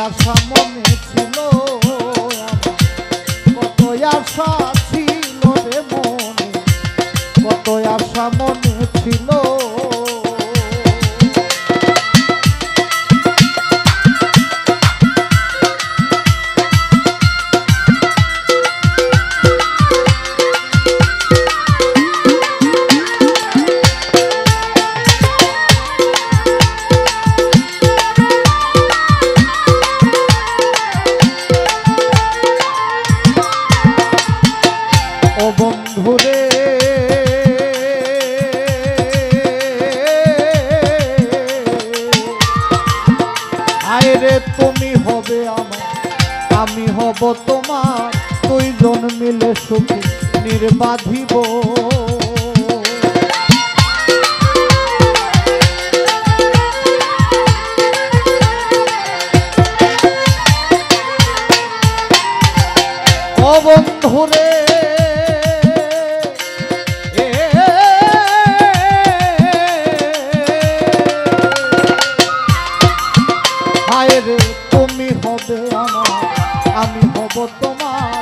আশা মনে ছিল, কত আশা ছিল রে মনে, কত আশা মনে ছিল। ও বন্ধুরে আয় রে, তুমি হবে আমার, আমি হব তোমার, দুইজন মিলে সুখে নির্বাধিব। ও বন্ধুরে তুমি হবে আমার, আমি হব তোমার,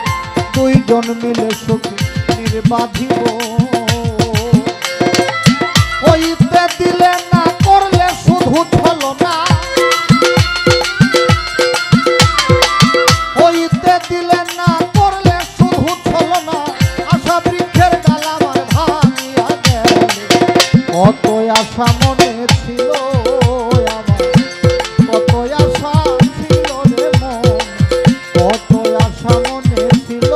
দুইজন মিলে সুখে নির্বাধিব। হইতে দিলে না, করলে শুধু ছলনা, হইতে দিলে না, করলে শুধু ছলনা, আশা বৃক্ষের ডাল আমার ভাঙিয়া গেল। কত আশা মনে ছিল আমার, কত আশা ছিল রে মন, কত আশা মনে ছিল।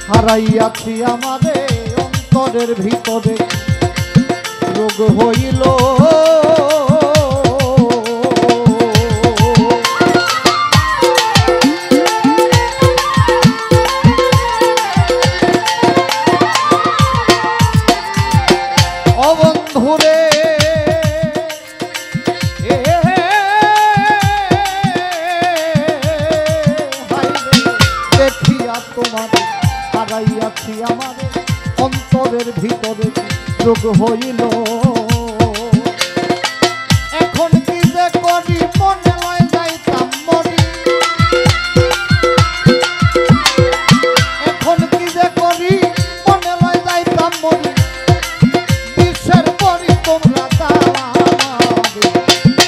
হারাইয়াছি আমাদের অন্তরের ভিতরে, রোগ হইল ও বন্ধুরে দেখিয়া তোমাদের, হারাইয়াছি আমাদের অন্তরের ভিতরে, রোগ হইল। এখন কি যে করি, মনে লয় যাইতাম মরি, এখন কি যে করি, মনে লয় যাইতাম মরি, বিশ্বের পরি তোমরা দাঁড়াবে।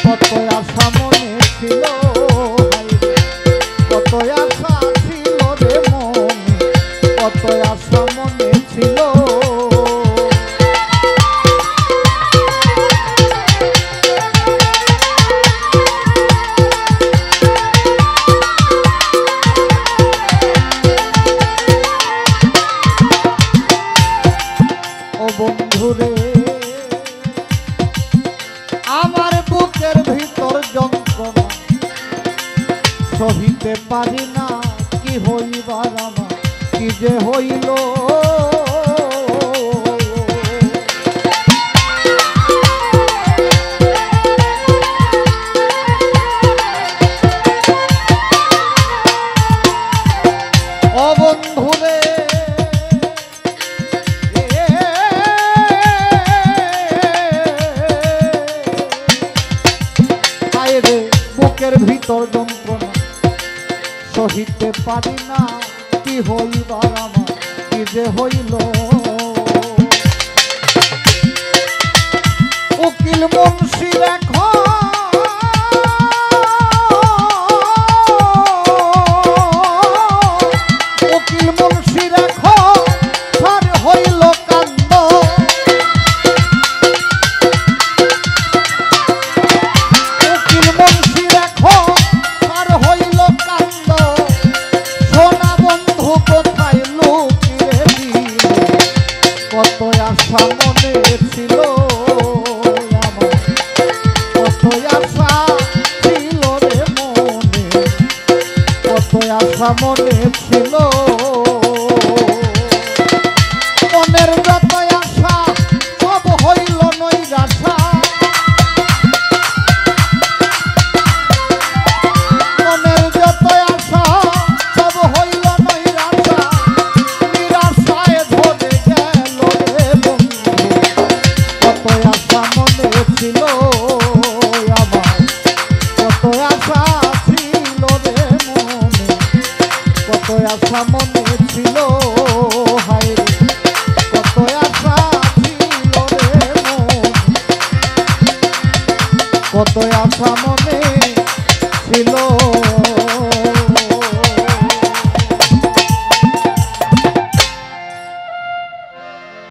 কত আশা মনে ছিল, কত আশা ছিল রে মনে, কত আশা মনে ছিল। ও বন্ধুরে আমার বুকের ভিতর যন্ত্রণা সহিতে পারি না, কি হইবার আমার, কি যে হইল। ও বন্ধুরে আয় রে, বুকের ভিতর যন্ত্রণা সহিতে পারি না, কি হইবার আমার, কি যে হইল। উকিল মুন্সি দেখো, উকিল মুন্সি দেখো, আর হইল কান্দ। উকিল মুন্সি দেখো, আর হইল কান্দ। সোনা বন্ধু কোথায় লুকিয়ে দিলে, কত আশা মনে ছিল আমার, আশা মনে ছিল মনের যত আশা সব হইল নৈরাশা মনের যত আশা সব হইল নৈরাশা নিরাশায় ধরে গেল রে বন্ধু কত আশা মনে ছিল আমার কত আশা ছিল রে মনে কত আশা মনে ছিল হায় রে কত আশা ছিল রে মনে কত আশা মনে ছিল